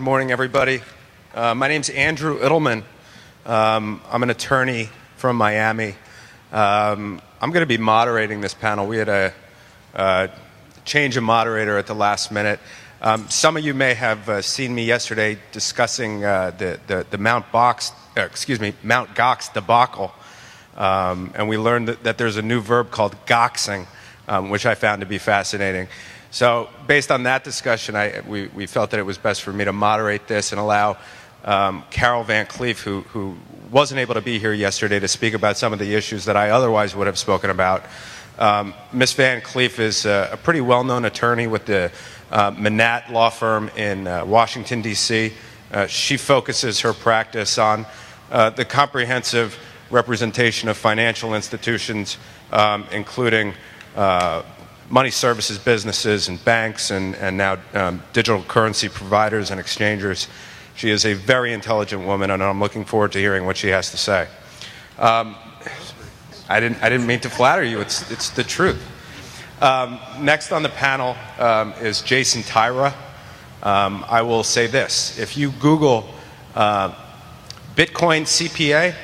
morning, everybody. My name's Andrew Ittleman. I'm an attorney from Miami. I'm going to be moderating this panel. We had a change of moderator at the last minute. Some of you may have seen me yesterday discussing the Mount Gox debacle, and we learned that there's a new verb called goxing, which I found to be fascinating. So based on that discussion, we felt that it was best for me to moderate this and allow Carol Van Cleef, who wasn't able to be here yesterday, to speak about some of the issues that I otherwise would have spoken about. Ms. Van Cleef is a pretty well-known attorney with the Manat law firm in Washington, D.C. She focuses her practice on the comprehensive representation of financial institutions, including money services businesses and banks and now digital currency providers and exchangers. She is a very intelligent woman, and I'm looking forward to hearing what she has to say. I didn't mean to flatter you. It's the truth. Next on the panel is Jason Tyra. I will say this: if you Google Bitcoin CPA,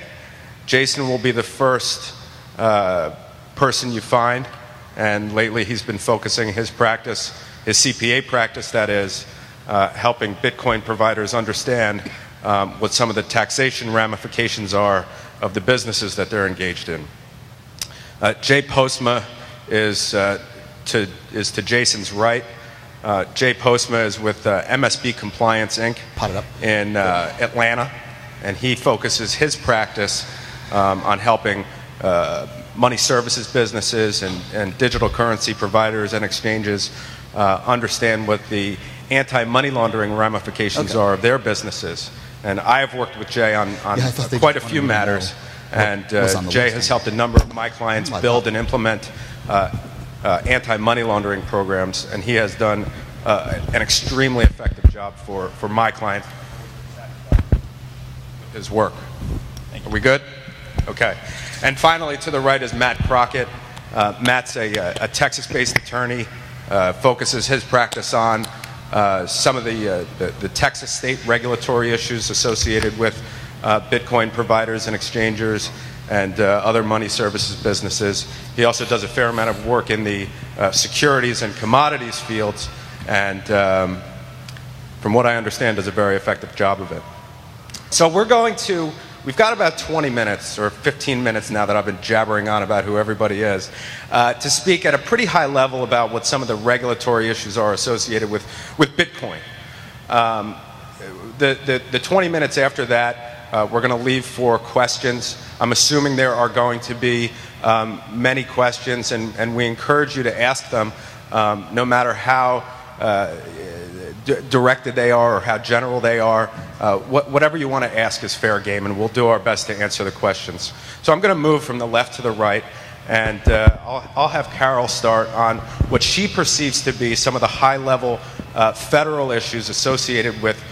Jason will be the first person you find. And lately he's been focusing his practice, his CPA practice that is, helping Bitcoin providers understand what some of the taxation ramifications are of the businesses that they're engaged in. Jay Postma is to Jason's right. Jay Postma is with MSB Compliance Inc. in Atlanta, and he focuses his practice on helping money services businesses and digital currency providers and exchanges understand what the anti-money laundering ramifications are of their businesses. And I have worked with Jay on quite a few matters, and Jay has helped a number of my clients build and implement anti-money laundering programs, and he has done an extremely effective job for my clients with his work. Are we good? Okay. And finally, to the right is Matt Crockett. Matt's a Texas-based attorney, focuses his practice on some of the Texas state regulatory issues associated with Bitcoin providers and exchangers and other money services businesses. He also does a fair amount of work in the securities and commodities fields, and from what I understand, does a very effective job of it. So we've got about 20 minutes or 15 minutes now that I've been jabbering on about who everybody is, to speak at a pretty high level about what some of the regulatory issues are associated with Bitcoin. The 20 minutes after that, we're going to leave for questions. I'm assuming there are going to be many questions, and we encourage you to ask them, no matter how directed they are or how general they are. Whatever you want to ask is fair game, and we'll do our best to answer the questions. So I'm going to move from the left to the right, and I'll have Carol start on what she perceives to be some of the high-level federal issues associated with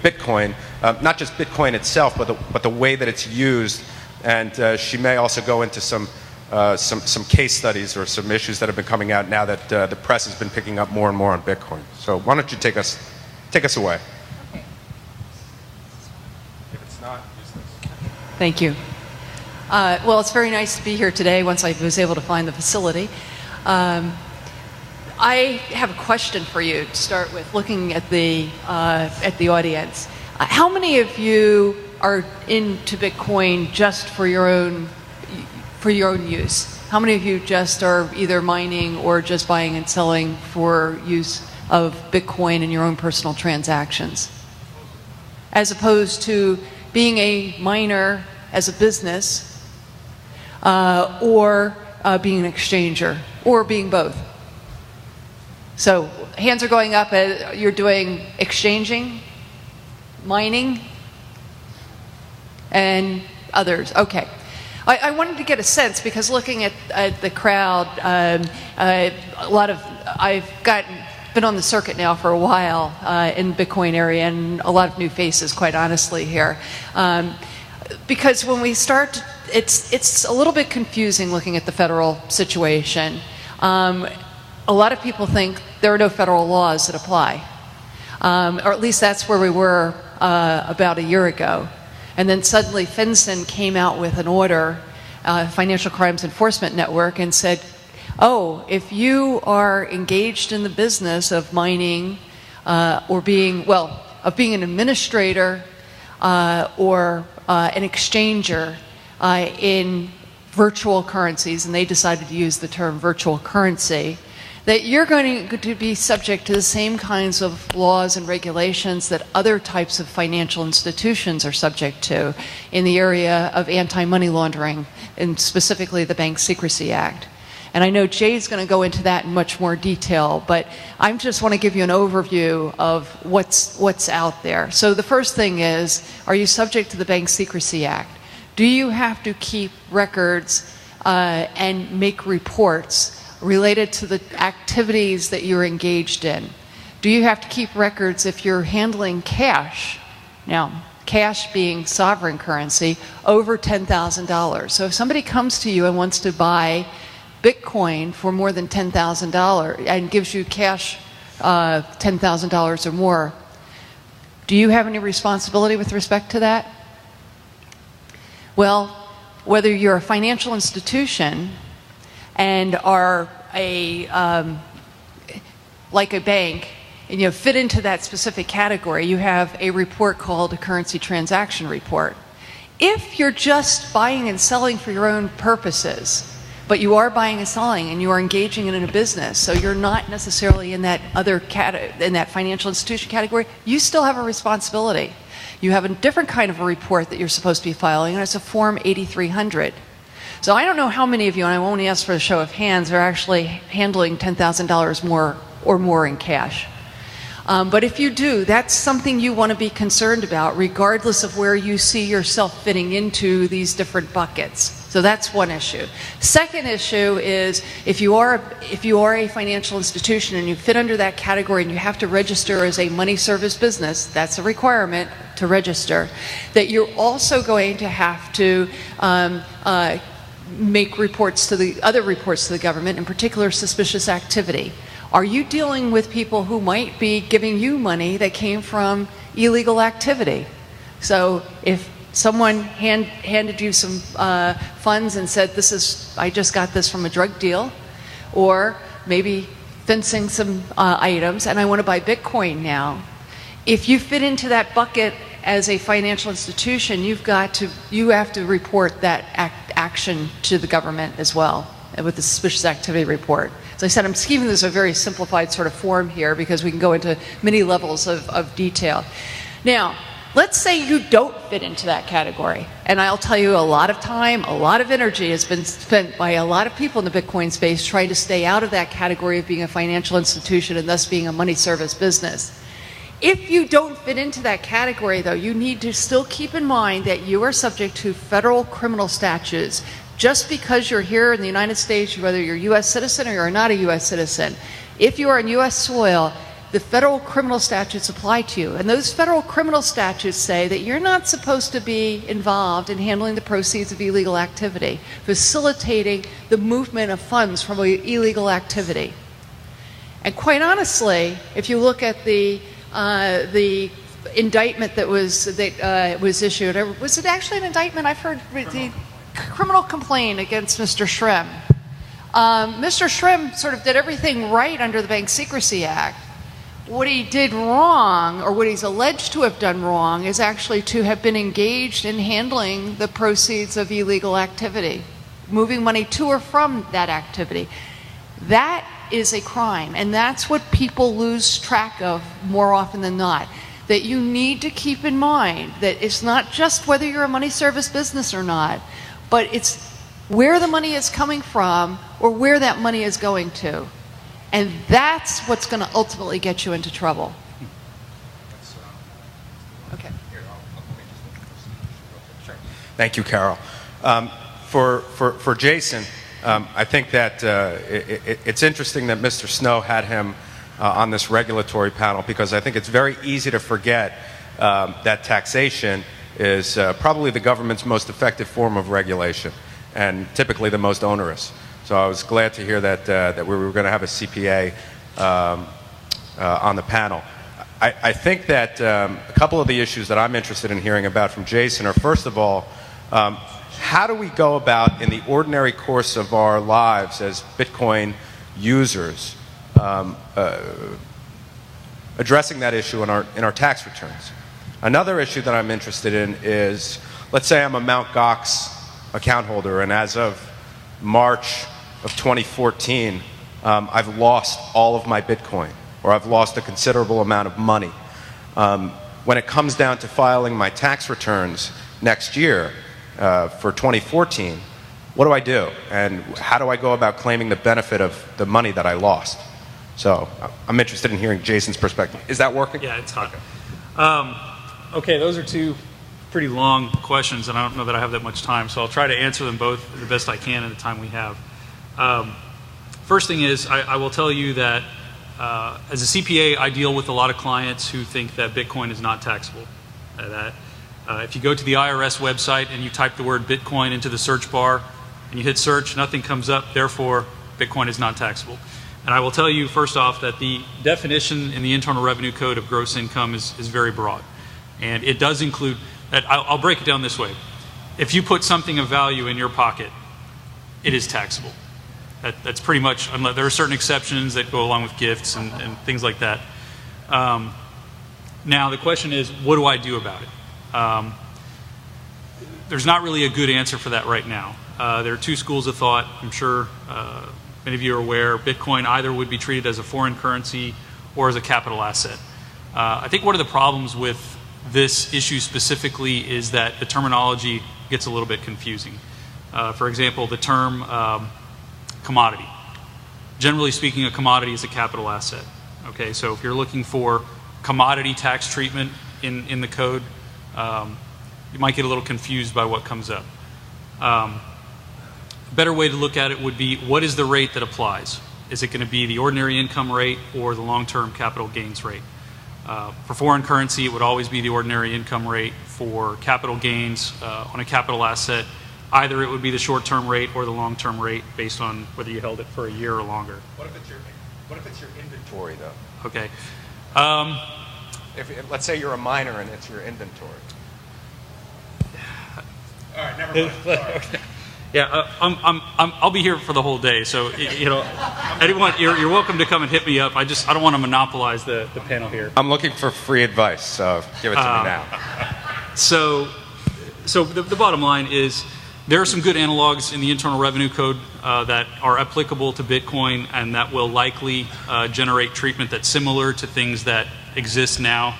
Bitcoin, not just Bitcoin itself, but the way that it's used. And she may also go into some case studies or some issues that have been coming out now that the press has been picking up more and more on Bitcoin. So why don't you take us away? Okay. If it's not, use this. Thank you. Well, it's very nice to be here today once I was able to find the facility. I have a question for you to start with, looking at the audience. How many of you are into Bitcoin just for your own use? How many of you just are either mining or just buying and selling for use of Bitcoin in your own personal transactions, as opposed to being a miner as a business, or being an exchanger, or being both? So hands are going up. You're doing exchanging, mining, and others. Okay. I wanted to get a sense, because looking at the crowd, I've been on the circuit now for a while in the Bitcoin area, and a lot of new faces, quite honestly, here. Because when we start, it's a little bit confusing looking at the federal situation. A lot of people think there are no federal laws that apply. or at least that's where we were about a year ago. And then suddenly FinCEN came out with an order, Financial Crimes Enforcement Network, and said, oh, if you are engaged in the business of mining or being an administrator or an exchanger in virtual currencies, and they decided to use the term virtual currency, that you're going to be subject to the same kinds of laws and regulations that other types of financial institutions are subject to in the area of anti-money laundering, and specifically the Bank Secrecy Act. And I know Jay's going to go into that in much more detail, but I just want to give you an overview of what's out there. So the first thing is, are you subject to the Bank Secrecy Act? Do you have to keep records and make reports related to the activities that you're engaged in? Do you have to keep records if you're handling cash? Now, cash being sovereign currency, over $10,000. So if somebody comes to you and wants to buy Bitcoin for more than $10,000 and gives you cash $10,000 or more, do you have any responsibility with respect to that? Well, whether you're a financial institution and are like a bank, and you fit into that specific category, you have a report called a currency transaction report. If you're just buying and selling for your own purposes, but you are buying and selling and you are engaging in a business, so you're not necessarily in that in that financial institution category, you still have a responsibility. You have a different kind of a report that you're supposed to be filing, and it's a Form 8300. So I don't know how many of you, and I won't ask for a show of hands, are actually handling $10,000 more or more in cash. But if you do, that's something you want to be concerned about, regardless of where you see yourself fitting into these different buckets. So that's one issue. Second issue is if you are a financial institution and you fit under that category and you have to register as a money service business, that's a requirement to register, that you're also going to have to make reports to the government, in particular suspicious activity. Are you dealing with people who might be giving you money that came from illegal activity? So if someone handed you some funds and said, I just got this from a drug deal, or maybe fencing some items and I want to buy Bitcoin now, if you fit into that bucket as a financial institution, you have to report that action to the government as well with the suspicious activity report. As I said, I'm giving this a very simplified sort of form here because we can go into many levels of detail. Now, let's say you don't fit into that category, and I'll tell you, a lot of time, a lot of energy has been spent by a lot of people in the Bitcoin space trying to stay out of that category of being a financial institution and thus being a money service business. If you don't fit into that category, though, you need to still keep in mind that you are subject to federal criminal statutes. Just because you're here in the United States, whether you're a U.S. citizen or you're not a U.S. citizen, if you are on U.S. soil, the federal criminal statutes apply to you. And those federal criminal statutes say that you're not supposed to be involved in handling the proceeds of illegal activity, facilitating the movement of funds from illegal activity. And quite honestly, if you look at the indictment that was issued, or was it actually an indictment? I've heard the criminal complaint against Mr. Shrem. Mr. Shrem sort of did everything right under the Bank Secrecy Act. What he did wrong, or what he's alleged to have done wrong, is actually to have been engaged in handling the proceeds of illegal activity, moving money to or from that activity. That is a crime, and that's what people lose track of more often than not. That you need to keep in mind that it's not just whether you're a money service business or not, but it's where the money is coming from or where that money is going to. And that's what's going to ultimately get you into trouble. Okay. Thank you, Carol. For Jason, I think that it's interesting that Mr. Snow had him on this regulatory panel, because I think it's very easy to forget that taxation is probably the government's most effective form of regulation, and typically the most onerous. So I was glad to hear that we were going to have a CPA on the panel. I think that a couple of the issues that I'm interested in hearing about from Jason are, first of all, how do we go about in the ordinary course of our lives as Bitcoin users addressing that issue in our tax returns? Another issue that I'm interested in is, let's say I'm a Mt. Gox account holder, and as of March of 2014, I've lost all of my Bitcoin, or I've lost a considerable amount of money. When it comes down to filing my tax returns next year for 2014, what do I do? And how do I go about claiming the benefit of the money that I lost? So I'm interested in hearing Jason's perspective. Is that working? Yeah, it's talking. Okay, those are two pretty long questions, and I don't know that I have that much time, so I'll try to answer them both the best I can in the time we have. First thing is, I will tell you that as a CPA, I deal with a lot of clients who think that Bitcoin is not taxable. If you go to the IRS website and you type the word Bitcoin into the search bar and you hit search, nothing comes up, therefore Bitcoin is not taxable. And I will tell you first off that the definition in the Internal Revenue Code of gross income is very broad. And it does include, I'll break it down this way. If you put something of value in your pocket, it is taxable. That's pretty much, there are certain exceptions that go along with gifts and things like that. Now the question is, what do I do about it? There's not really a good answer for that right now. There are two schools of thought. I'm sure many of you are aware. Bitcoin either would be treated as a foreign currency or as a capital asset. I think one of the problems with this issue specifically is that the terminology gets a little bit confusing. For example, the term commodity. Generally speaking, a commodity is a capital asset. Okay, so if you're looking for commodity tax treatment in the code, you might get a little confused by what comes up. A better way to look at it would be, what is the rate that applies? Is it going to be the ordinary income rate or the long-term capital gains rate? For foreign currency, it would always be the ordinary income rate. For capital gains on a capital asset, either it would be the short-term rate or the long-term rate based on whether you held it for a year or longer. What if it's your inventory, though? Okay. Let's say you're a miner and it's your inventory. All right, never mind. Sorry. Yeah, I'll be here for the whole day. So anyone, you're welcome to come and hit me up. I don't want to monopolize the panel here. I'm looking for free advice, so give it to me now. So the bottom line is, there are some good analogs in the Internal Revenue Code that are applicable to Bitcoin and that will likely generate treatment that's similar to things that exist now.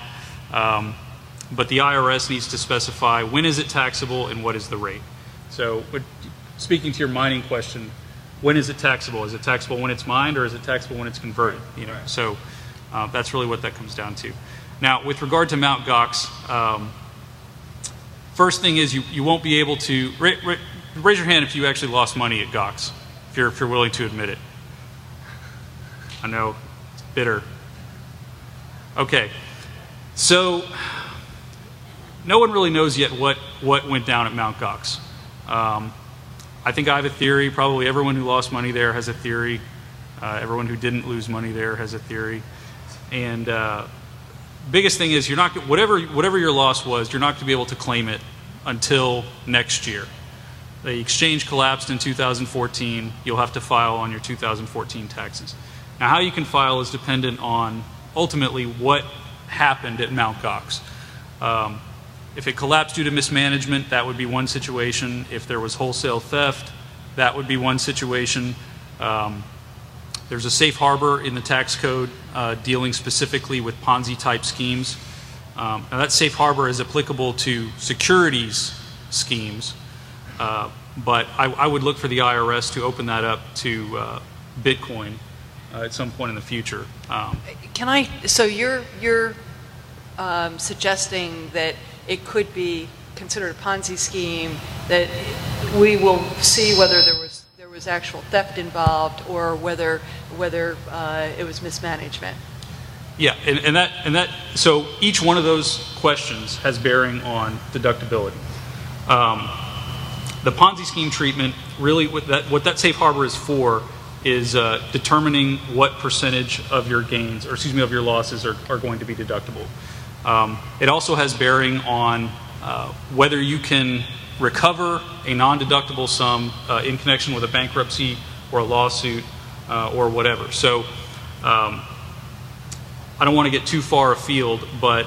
But the IRS needs to specify when is it taxable and what is the rate. So speaking to your mining question, when is it taxable? Is it taxable when it's mined, or is it taxable when it's converted? So that's really what that comes down to. Now, with regard to Mt. Gox, first thing is you won't be able to raise your hand if you actually lost money at Gox, if you're willing to admit it. I know it's bitter. Okay, so no one really knows yet what went down at Mt. Gox. I think I have a theory. Probably everyone who lost money there has a theory. Everyone who didn't lose money there has a theory. And biggest thing is, whatever your loss was, you're not going to be able to claim it until next year. The exchange collapsed in 2014. You'll have to file on your 2014 taxes. Now, how you can file is dependent on ultimately what happened at Mt. Gox. If it collapsed due to mismanagement, that would be one situation. If there was wholesale theft, that would be one situation. There's a safe harbor in the tax code dealing specifically with Ponzi-type schemes. Now that safe harbor is applicable to securities schemes, but I would look for the IRS to open that up to Bitcoin at some point in the future. So you're suggesting that it could be considered a Ponzi scheme, that we will see whether there was actual theft involved or whether it was mismanagement. Yeah, and that so each one of those questions has bearing on deductibility. The Ponzi scheme treatment, really what that safe harbor is for is determining what percentage of your gains, or excuse me, of your losses are going to be deductible. It also has bearing on whether you can recover a non-deductible sum in connection with a bankruptcy or a lawsuit or whatever. So I don't want to get too far afield, but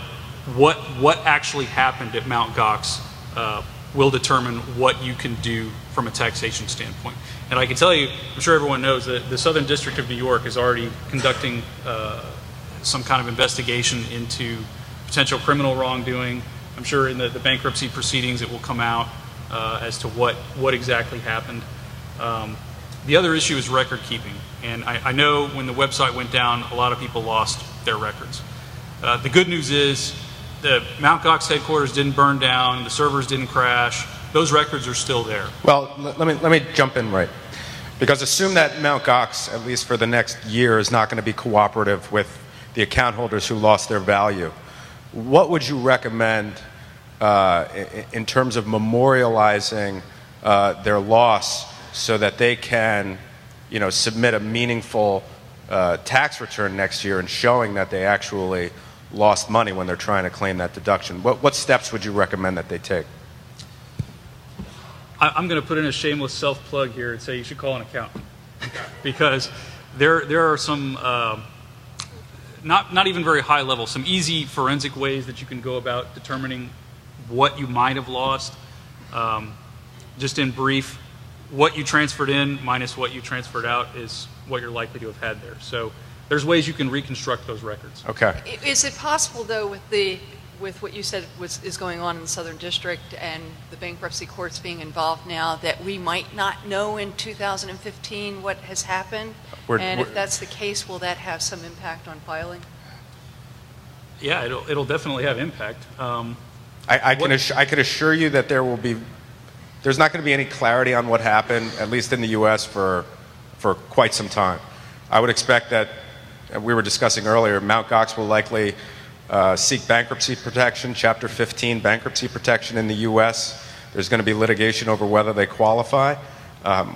what actually happened at Mt. Gox will determine what you can do from a taxation standpoint. And I can tell you, I'm sure everyone knows that the Southern District of New York is already conducting some kind of investigation into potential criminal wrongdoing. I'm sure in the bankruptcy proceedings it will come out as to what exactly happened. The other issue is record keeping. And I know when the website went down, a lot of people lost their records. The good news is the Mt. Gox headquarters didn't burn down, the servers didn't crash. Those records are still there. Well, let me jump in right. Because assume that Mt. Gox, at least for the next year, is not going to be cooperative with the account holders who lost their value. What would you recommend in terms of memorializing their loss so that they can, submit a meaningful tax return next year and showing that they actually lost money when they're trying to claim that deduction? What steps would you recommend that they take? I'm going to put in a shameless self-plug here and say you should call an accountant, because there are some not even very high level, some easy forensic ways that you can go about determining what you might have lost. Just in brief, what you transferred in minus what you transferred out is what you're likely to have had there. So there's ways you can reconstruct those records. Okay. Is it possible, though, with what you said is going on in the Southern District and the bankruptcy courts being involved now, that we might not know in 2015 what has happened? And if that's the case, will that have some impact on filing? Yeah, it'll definitely have impact. I can assure you that there's not going to be any clarity on what happened, at least in the U.S., for quite some time. I would expect that, we were discussing earlier, Mt. Gox will likely seek bankruptcy protection, Chapter 15 bankruptcy protection in the U.S. There's going to be litigation over whether they qualify.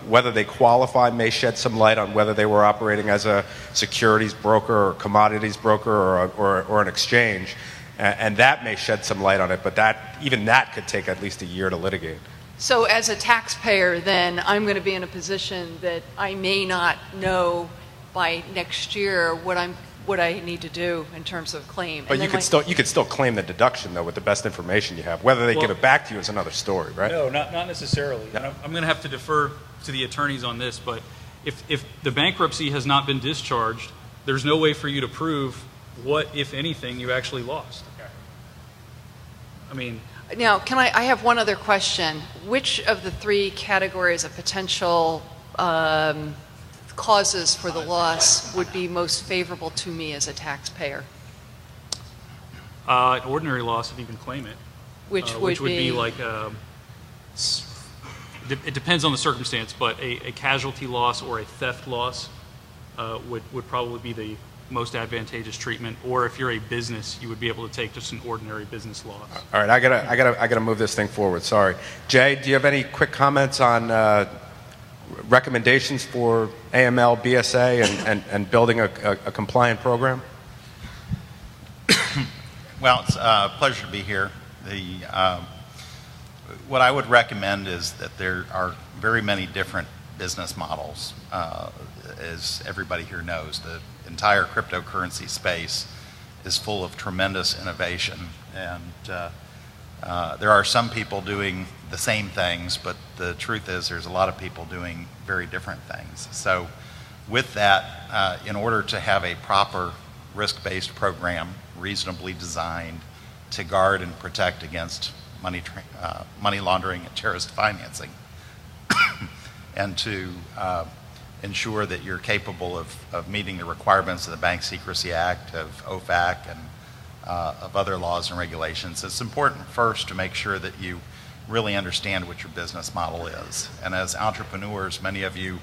Whether they qualify may shed some light on whether they were operating as a securities broker or commodities broker or an exchange. And that may shed some light on it, but even that could take at least a year to litigate. So as a taxpayer, then, I'm going to be in a position that I may not know by next year what I need to do in terms of claim. But you could still claim the deduction, though, with the best information you have. Whether they give it back to you is another story, right? No, not necessarily. Yeah. I'm going to have to defer to the attorneys on this, but if the bankruptcy has not been discharged, there's no way for you to prove what, if anything, you actually lost. Okay. I mean... Now, I have one other question. Which of the three categories of potential causes for the loss would be most favorable to me as a taxpayer? Ordinary loss, if you can claim it. Which would be like, it depends on the circumstance, but a casualty loss or a theft loss would probably be the most advantageous treatment. Or if you're a business, you would be able to take just an ordinary business loss. All right, I gotta move this thing forward. Sorry, Jay, do you have any quick comments on recommendations for AML, BSA, and building a compliant program? Well, it's a pleasure to be here. What I would recommend is that there are very many different business models. As everybody here knows, the entire cryptocurrency space is full of tremendous innovation, and there are some people doing the same things, but the truth is there's a lot of people doing very different things. So with that, in order to have a proper risk-based program, reasonably designed to guard and protect against money laundering and terrorist financing, and to ensure that you're capable of meeting the requirements of the Bank Secrecy Act, of OFAC, and of other laws and regulations, it's important first to make sure that you really understand what your business model is. And as entrepreneurs, many of you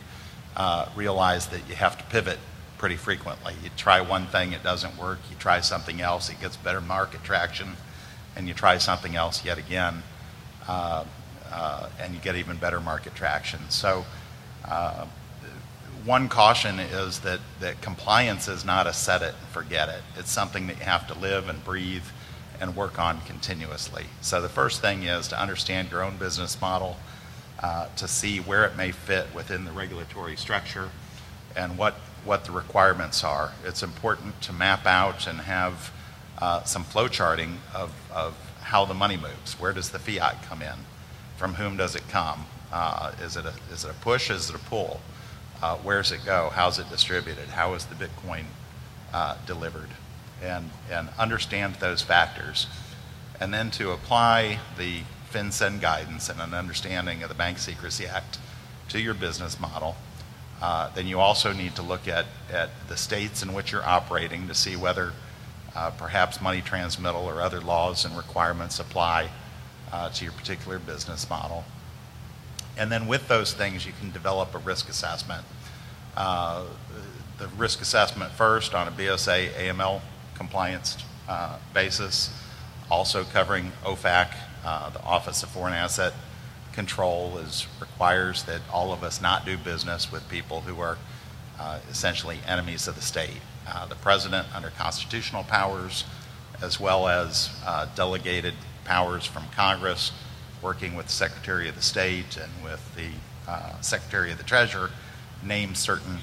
realize that you have to pivot pretty frequently. You try one thing, it doesn't work. You try something else, it gets better market traction. And you try something else yet again, and you get even better market traction. So one caution is that compliance is not a set it and forget it. It's something that you have to live and breathe and work on continuously. So the first thing is to understand your own business model, to see where it may fit within the regulatory structure and what the requirements are. It's important to map out and have some flow charting of how the money moves. Where does the fiat come in? From whom does it come? Is it a push? Is it a pull? Where's it go? How's it distributed? How is the Bitcoin delivered? And understand those factors. And then to apply the FinCEN guidance and an understanding of the Bank Secrecy Act to your business model. Then you also need to look at the states in which you're operating to see whether perhaps money transmittal or other laws and requirements apply to your particular business model. And then with those things, you can develop a risk assessment. The risk assessment first on a BSA AML compliance basis, also covering OFAC, the Office of Foreign Asset Control requires that all of us not do business with people who are essentially enemies of the state. The President under constitutional powers, as well as delegated powers from Congress, working with the Secretary of the State and with the Secretary of the Treasurer, name certain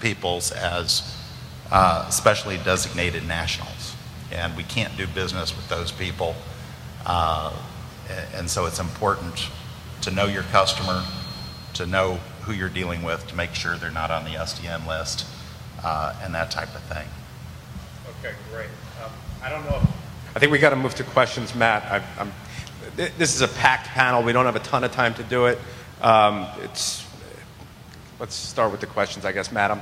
peoples as specially designated nationals. And we can't do business with those people. And so it's important to know your customer, to know who you're dealing with, to make sure they're not on the SDN list, and that type of thing. Okay, great. I don't know. I think we got to move to questions, Matt. This is a packed panel. We don't have a ton of time to do it. Let's start with the questions, I guess, Matt.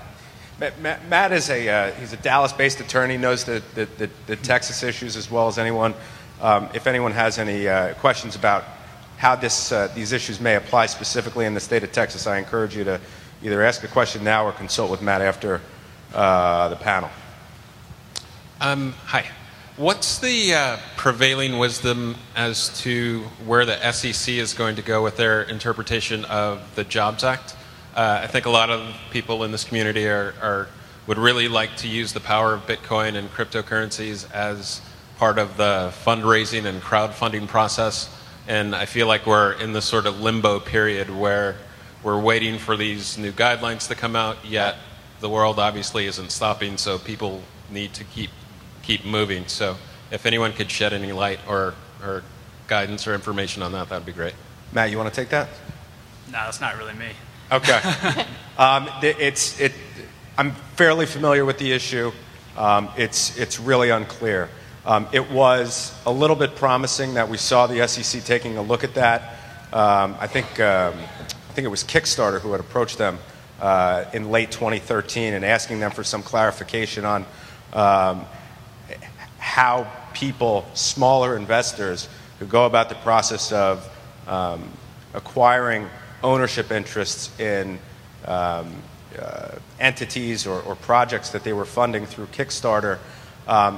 Matt is he's a Dallas-based attorney, knows the Texas issues as well as anyone. If anyone has any questions about how these issues may apply specifically in the state of Texas, I encourage you to either ask a question now or consult with Matt after the panel. Hi. What's the prevailing wisdom as to where the SEC is going to go with their interpretation of the Jobs Act? I think a lot of people in this community would really like to use the power of Bitcoin and cryptocurrencies as part of the fundraising and crowdfunding process. And I feel like we're in this sort of limbo period where we're waiting for these new guidelines to come out, yet the world obviously isn't stopping, so people need to keep moving. So if anyone could shed any light or guidance or information on that, that would be great. Matt, you want to take that? No, that's not really me. Okay. I'm fairly familiar with the issue. It's really unclear. It was a little bit promising that we saw the SEC taking a look at that. I think it was Kickstarter who had approached them in late 2013 and asking them for some clarification on how people, smaller investors, who go about the process of acquiring ownership interests in entities or projects that they were funding through Kickstarter.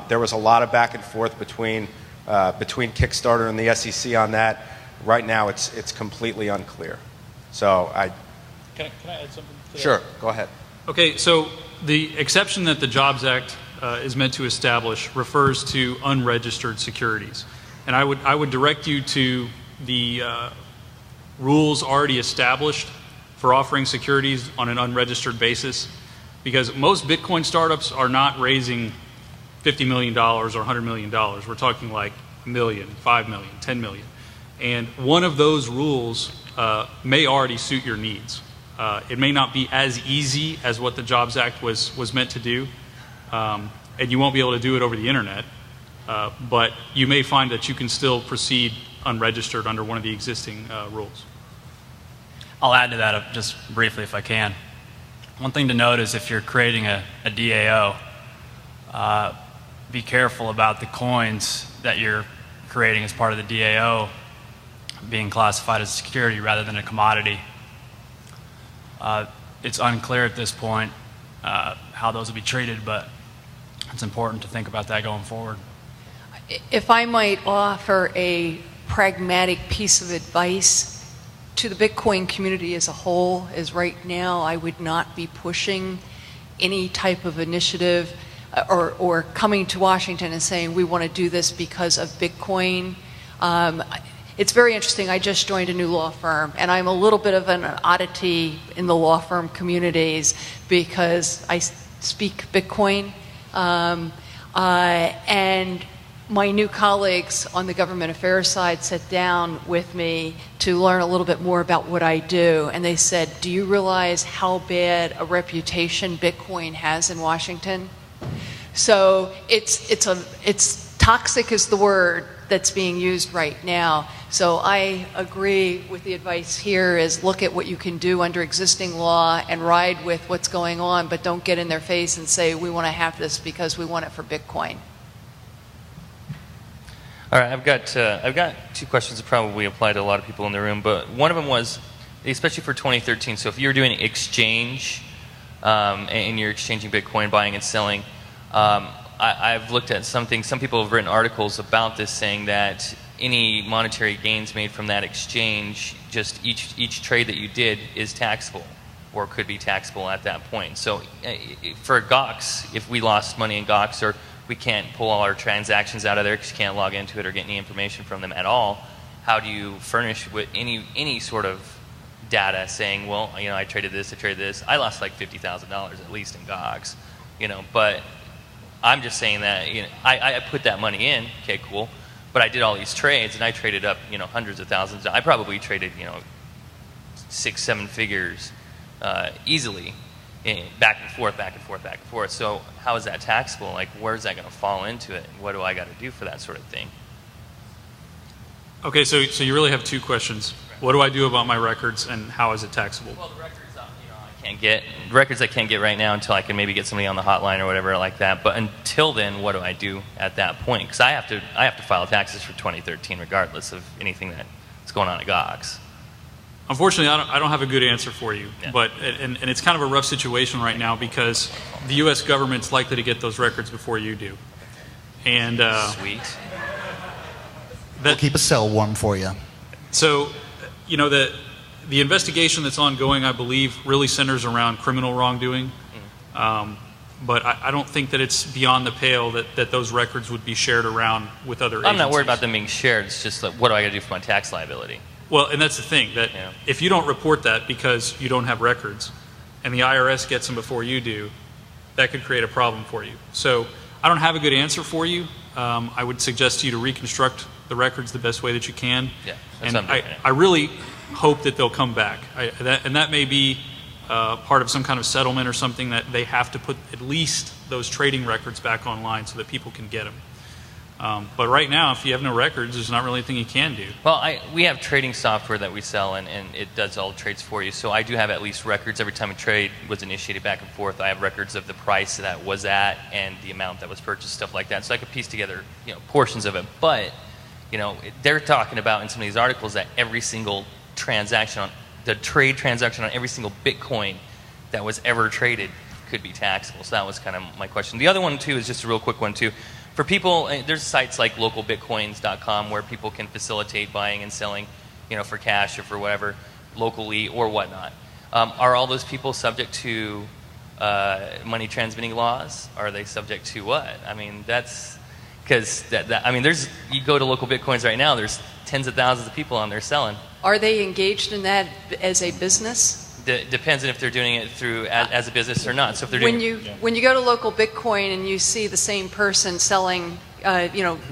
There was a lot of back and forth between Kickstarter and the SEC on that. Right now, it's completely unclear. So Can I add something to that? Sure, go ahead. Okay, so the exception that the Jobs Act is meant to establish refers to unregistered securities. And I would direct you to the rules already established for offering securities on an unregistered basis, because most Bitcoin startups are not raising $50 million or $100 million. We're talking like $1 million, $5 million, $10 million. And one of those rules may already suit your needs. It may not be as easy as what the Jobs Act was meant to do, and you won't be able to do it over the internet, but you may find that you can still proceed unregistered under one of the existing rules. I'll add to that just briefly if I can. One thing to note is if you're creating a DAO, be careful about the coins that you're creating as part of the DAO being classified as a security rather than a commodity. It's unclear at this point how those will be treated, but it's important to think about that going forward. If I might offer a pragmatic piece of advice to the Bitcoin community as a whole is right now I would not be pushing any type of initiative or coming to Washington and saying we want to do this because of Bitcoin. It's very interesting. I just joined a new law firm, and I'm a little bit of an oddity in the law firm communities because I speak Bitcoin. And my new colleagues on the government affairs side sat down with me to learn a little bit more about what I do. And they said, do you realize how bad a reputation Bitcoin has in Washington? So it's toxic is the word that's being used right now. So I agree with the advice here is look at what you can do under existing law and ride with what's going on, but don't get in their face and say we want to have this because we want it for Bitcoin. All right, I've got 2 questions that probably apply to a lot of people in the room, but one of them was, especially for 2013, so if you're doing exchange and you're exchanging Bitcoin, buying and selling, I've looked at something, some people have written articles about this saying that any monetary gains made from that exchange, just each trade that you did is taxable or could be taxable at that point. So for GOX, if we lost money in GOX or we can't pull all our transactions out of there because you can't log into it or get any information from them at all, how do you furnish with any sort of data saying, well, I traded this, I lost like $50,000 at least in GOX, but I'm just saying that I put that money in, okay, cool, but I did all these trades and I traded up hundreds of thousands. I probably traded 6-7 figures easily, back and forth. So how is that taxable? Like, where's that going to fall into it? What do I got to do for that sort of thing? Okay, so you really have 2 questions. What do I do about my records, and how is it taxable? Well, the records, I can't get right now until I can maybe get somebody on the hotline or whatever like that. But until then, what do I do at that point? Because I have to file taxes for 2013 regardless of anything that's going on at GOX. Unfortunately, I don't have a good answer for you, yeah. But and it's kind of a rough situation right now because the U.S. government's likely to get those records before you do. And sweet. We'll keep a cell warm for you. So, the investigation that's ongoing, I believe, really centers around criminal wrongdoing. But I don't think that it's beyond the pale that those records would be shared around with other agencies. I'm not worried about them being shared. It's just like, what do I got to do for my tax liability? Well, and that's the thing, that if you don't report that because you don't have records, and the IRS gets them before you do, that could create a problem for you. So I don't have a good answer for you. I would suggest to you to reconstruct the records the best way that you can. Yeah, and I really hope that they'll come back. And that may be part of some kind of settlement or something, that they have to put at least those trading records back online so that people can get them. But right now, if you have no records, there's not really anything you can do. Well, we have trading software that we sell, and it does all the trades for you. So I do have at least records every time a trade was initiated back and forth. I have records of the price that was at and the amount that was purchased, stuff like that. So I could piece together, portions of it. But, they're talking about in some of these articles that every single transaction, the trade transaction on every single Bitcoin that was ever traded could be taxable. So that was kind of my question. The other one, too, is just a real quick one, too. For people, there's sites like localbitcoins.com where people can facilitate buying and selling, for cash or for whatever, locally or whatnot. Are all those people subject to money transmitting laws? Are they subject to what? I mean, that's because you go to local Bitcoins right now, there's tens of thousands of people on there selling. Are they engaged in that as a business? Depends on if they're doing it through as a business or not. So if they're doing when you go to local Bitcoin and you see the same person selling,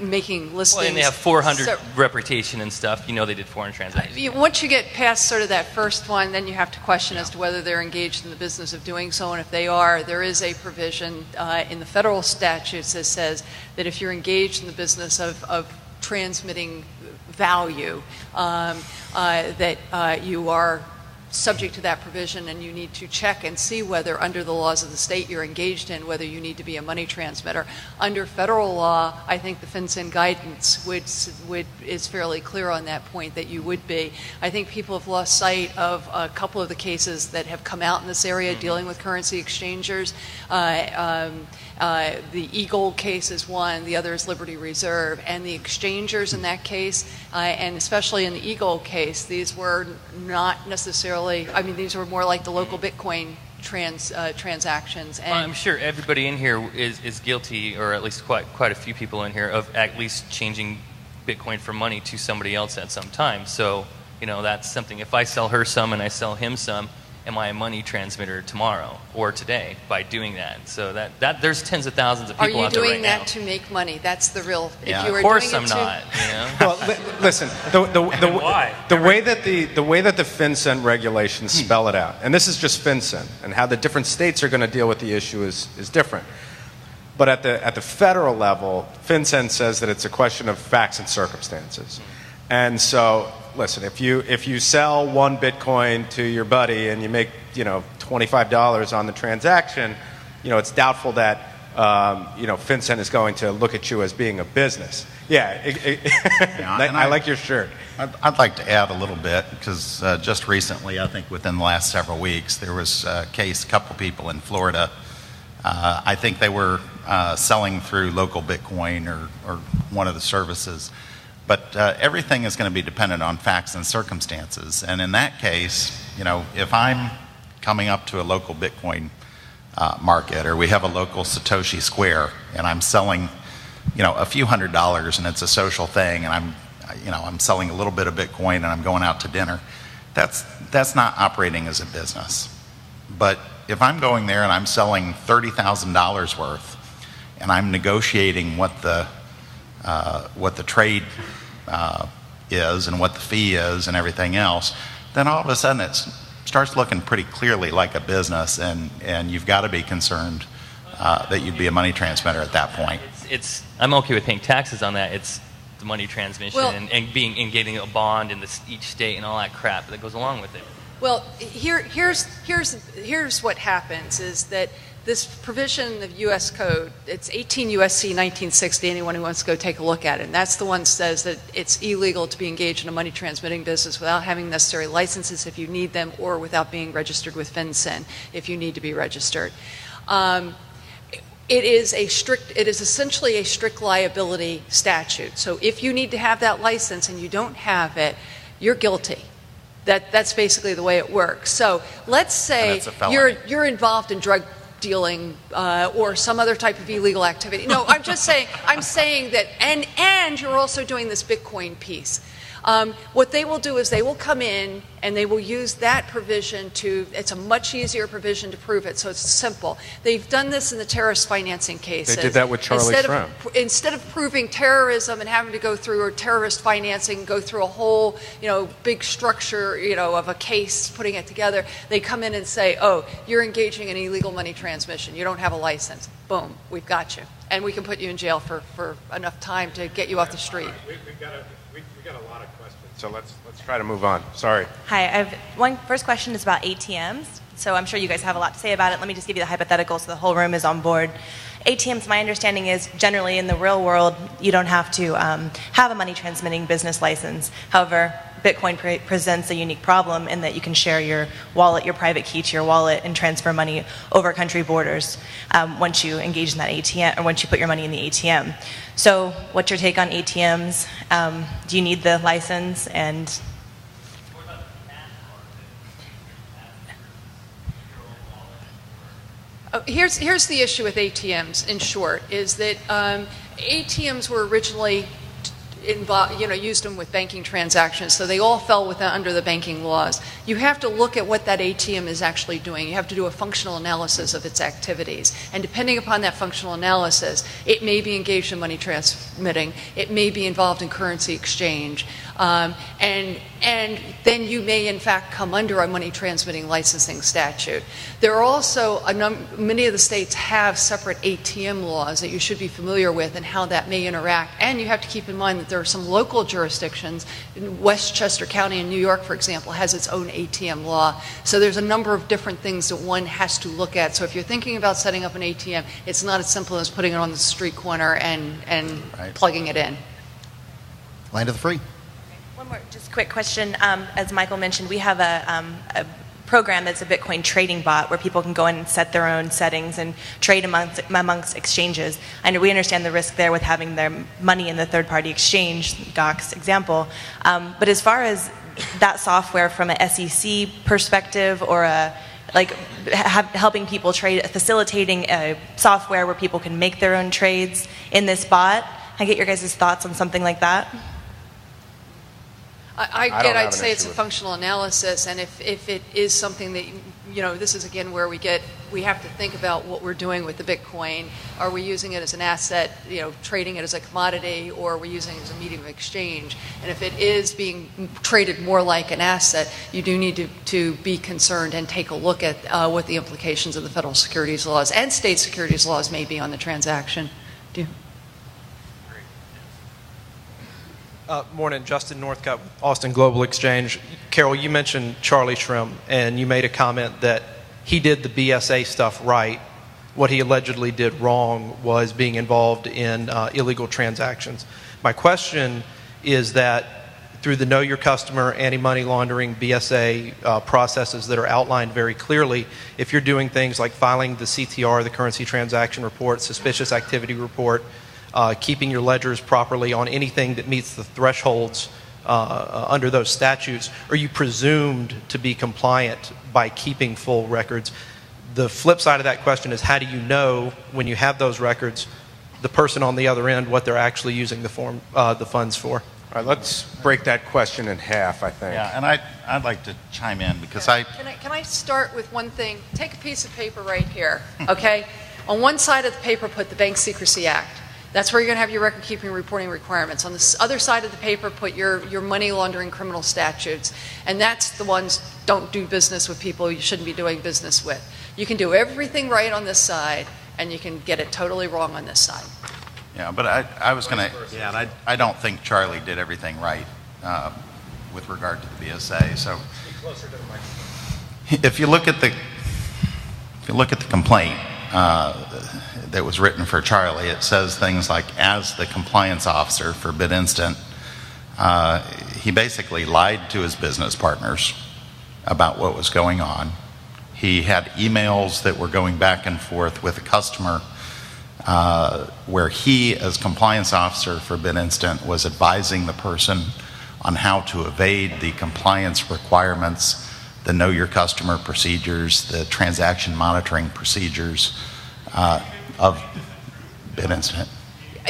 making listings, well, and they have 400 reputation and stuff, they did 400 transactions. Once you get past sort of that first one, then you have to question as to whether they're engaged in the business of doing so, and if they are, there is a provision in the federal statutes that says that if you're engaged in the business of transmitting value, that you are subject to that provision, and you need to check and see whether under the laws of the state you're engaged in, whether you need to be a money transmitter. Under federal law, I think the FinCEN guidance is fairly clear on that point that you would be. I think people have lost sight of a couple of the cases that have come out in this area dealing with currency exchangers. The Eagle case is one, the other is Liberty Reserve. And the exchangers in that case, and especially in the Eagle case, these were not necessarily, I mean, these were more like the local Bitcoin transactions. And well, I'm sure everybody in here is guilty, or at least quite a few people in here, of at least changing Bitcoin for money to somebody else at some time. So, that's something. If I sell her some and I sell him some, am I a money transmitter tomorrow or today by doing that? So that there's tens of thousands of people out there right now. Are you doing that to make money? That's the real. Yeah, if you of course I'm not. Well, listen. The way that the FinCEN regulations spell it out, and this is just FinCEN, and how the different states are going to deal with the issue is different. But at the federal level, FinCEN says that it's a question of facts and circumstances, and so. Listen, if you sell one Bitcoin to your buddy and you make $25 on the transaction, it's doubtful that FinCEN is going to look at you as being a business. Yeah, I like your shirt. I'd like to add a little bit because just recently, I think within the last several weeks, there was a case, a couple people in Florida. I think they were selling through local Bitcoin or one of the services. But everything is going to be dependent on facts and circumstances. And in that case, if I'm coming up to a local Bitcoin market, or we have a local Satoshi Square, and I'm selling, a few $100s, and it's a social thing, and I'm selling a little bit of Bitcoin, and I'm going out to dinner, that's not operating as a business. But if I'm going there and I'm selling $30,000 worth, and I'm negotiating what the trade is and what the fee is and everything else, then all of a sudden it starts looking pretty clearly like a business, and you've got to be concerned that you'd be a money transmitter at that point. I'm okay with paying taxes on that. It's the money transmission and getting a bond in each state and all that crap that goes along with it. Well, here's what happens is that this provision of U.S. Code, it's 18 U.S.C. 1960, anyone who wants to go take a look at it, and that's the one that says that it's illegal to be engaged in a money transmitting business without having necessary licenses if you need them, or without being registered with FinCEN if you need to be registered. It is essentially a strict liability statute. So if you need to have that license and you don't have it, you're guilty. That's basically the way it works. So let's say you're involved in drug dealing or some other type of illegal activity. No, I'm saying that, and you're also doing this Bitcoin piece. What they will do is they will come in and they will use that provision it's a much easier provision to prove it, so it's simple. They've done this in the terrorist financing cases. They did that with Charlie Shrimp. Instead of proving terrorism and having to go through, or terrorist financing, go through a whole, big structure, of a case, putting it together, they come in and say, oh, you're engaging in illegal money transmission. You don't have a license. Boom, we've got you. And we can put you in jail for enough time to get you off the street. We've got a lot of questions, so let's try to move on. Sorry. Hi, first question is about ATMs. So I'm sure you guys have a lot to say about it. Let me just give you the hypothetical so the whole room is on board. ATMs, my understanding is generally in the real world, you don't have to have a money transmitting business license. However, Bitcoin presents a unique problem in that you can share your wallet, your private key to your wallet, and transfer money over country borders once you engage in that ATM, or once you put your money in the ATM. So what's your take on ATMs? Do you need the license? And here's the issue with ATMs, in short, is that ATMs were originally used them with banking transactions, so they all fell under the banking laws. You have to look at what that ATM is actually doing. You have to do a functional analysis of its activities, and depending upon that functional analysis, it may be engaged in money transmitting, it may be involved in currency exchange, and then you may in fact come under a money transmitting licensing statute. There are also many of the states have separate ATM laws that you should be familiar with and how that may interact, and you have to keep in mind that there are some local jurisdictions. In Westchester County in New York, for example, has its own ATM law. So there's a number of different things that one has to look at. So if you're thinking about setting up an ATM, it's not as simple as putting it on the street corner and plugging it in. Land of the free. one more just quick question. As Michael mentioned, we have a program that's a Bitcoin trading bot where people can go in and set their own settings and trade amongst exchanges. We understand the risk there with having their money in the third-party exchange, Gawk's example. But as far as that software from an SEC perspective or helping people trade, facilitating a software where people can make their own trades in this bot, can I get your guys' thoughts on something like that? I'd say it's a functional analysis, and if it is something that, this is again where we have to think about what we're doing with the Bitcoin. Are we using it as an asset, trading it as a commodity, or are we using it as a medium of exchange? And if it is being traded more like an asset, you do need to be concerned and take a look at what the implications of the federal securities laws and state securities laws may be on the transaction. Morning, Justin Northcutt with Austin Global Exchange. Carol, you mentioned Charlie Shrem, and you made a comment that he did the BSA stuff right. What he allegedly did wrong was being involved in illegal transactions. My question is that through the Know Your Customer, anti-money laundering, BSA processes that are outlined very clearly, if you're doing things like filing the CTR, the currency transaction report, suspicious activity report, keeping your ledgers properly on anything that meets the thresholds under those statutes, are you presumed to be compliant by keeping full records? The flip side of that question is, how do you know when you have those records, the person on the other end, what they're actually using the funds for? All right, let's break that question in half, I think. Yeah, and I'd like to chime in because Can I start with one thing? Take a piece of paper right here, okay? On one side of the paper, put the Bank Secrecy Act. That's where you're going to have your record-keeping and reporting requirements. On the other side of the paper, put your money laundering criminal statutes. And that's the ones, don't do business with people you shouldn't be doing business with. You can do everything right on this side, and you can get it totally wrong on this side. Yeah, but I was going to, I don't think Charlie did everything right with regard to the BSA. So if you look at the complaint, that was written for Charlie, it says things like, as the compliance officer for BitInstant, he basically lied to his business partners about what was going on. He had emails that were going back and forth with a customer where he, as compliance officer for BitInstant, was advising the person on how to evade the compliance requirements, the Know Your Customer procedures, the transaction monitoring procedures of BitInstant.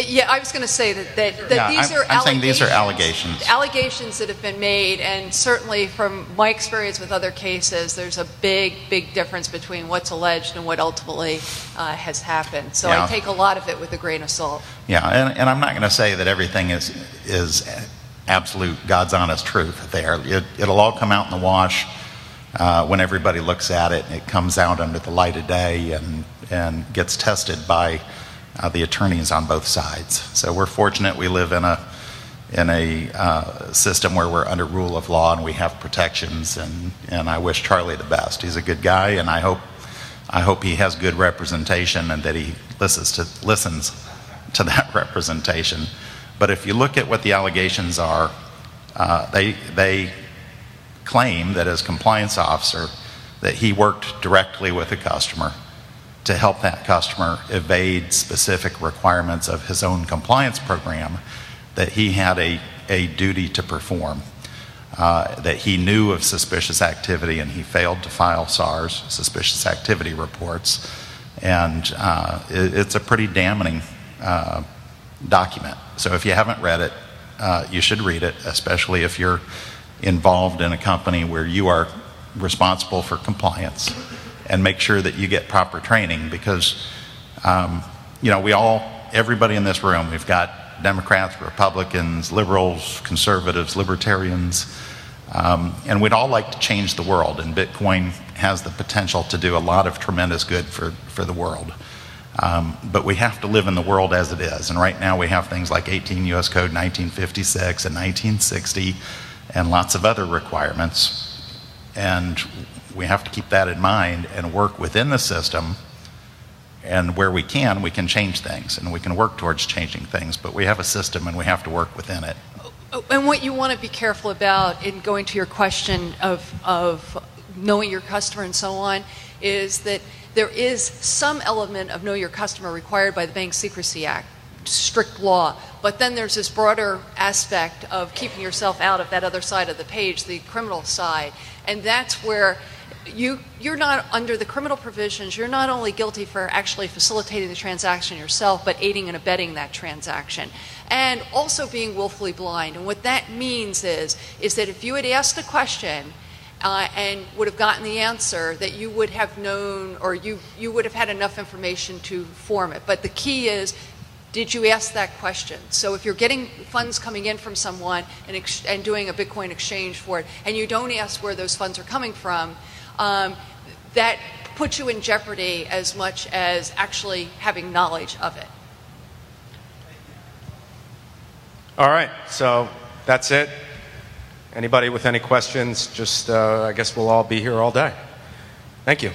Yeah, I was going to say that I'm saying these are allegations. Allegations that have been made, and certainly from my experience with other cases, there's a big, big difference between what's alleged and what ultimately has happened. So I take a lot of it with a grain of salt. Yeah, and I'm not going to say that everything is absolute God's honest truth there. It'll all come out in the wash when everybody looks at it. It comes out under the light of day and gets tested by the attorneys on both sides. So we're fortunate we live in a system where we're under rule of law and we have protections, and I wish Charlie the best. He's a good guy, and I hope he has good representation and that he listens to that representation. But if you look at what the allegations are, they claim that as compliance officer that he worked directly with a customer to help that customer evade specific requirements of his own compliance program that he had a duty to perform, that he knew of suspicious activity and he failed to file SARS, suspicious activity reports, and it's a pretty damning document. So if you haven't read it, you should read it, especially if you're involved in a company where you are responsible for compliance, and make sure that you get proper training, because everybody in this room, we've got Democrats, Republicans, liberals, conservatives, libertarians, and we'd all like to change the world, and Bitcoin has the potential to do a lot of tremendous good for the world. But we have to live in the world as it is, and right now we have things like 18 U.S. Code 1956 and 1960 and lots of other requirements, and we have to keep that in mind and work within the system, and where we can change things, and we can work towards changing things, but we have a system and we have to work within it. And what you want to be careful about in going to your question of knowing your customer and so on, is that there is some element of know your customer required by the Bank Secrecy Act, strict law, but then there's this broader aspect of keeping yourself out of that other side of the page, the criminal side, and that's where you're not under the criminal provisions, you're not only guilty for actually facilitating the transaction yourself, but aiding and abetting that transaction. And also being willfully blind. And what that means is that if you had asked a question and would have gotten the answer, that you would have known, or you would have had enough information to form it. But the key is, did you ask that question? So if you're getting funds coming in from someone and doing a Bitcoin exchange for it, and you don't ask where those funds are coming from, that puts you in jeopardy as much as actually having knowledge of it. All right, so that's it. Anybody with any questions, just I guess we'll all be here all day. Thank you.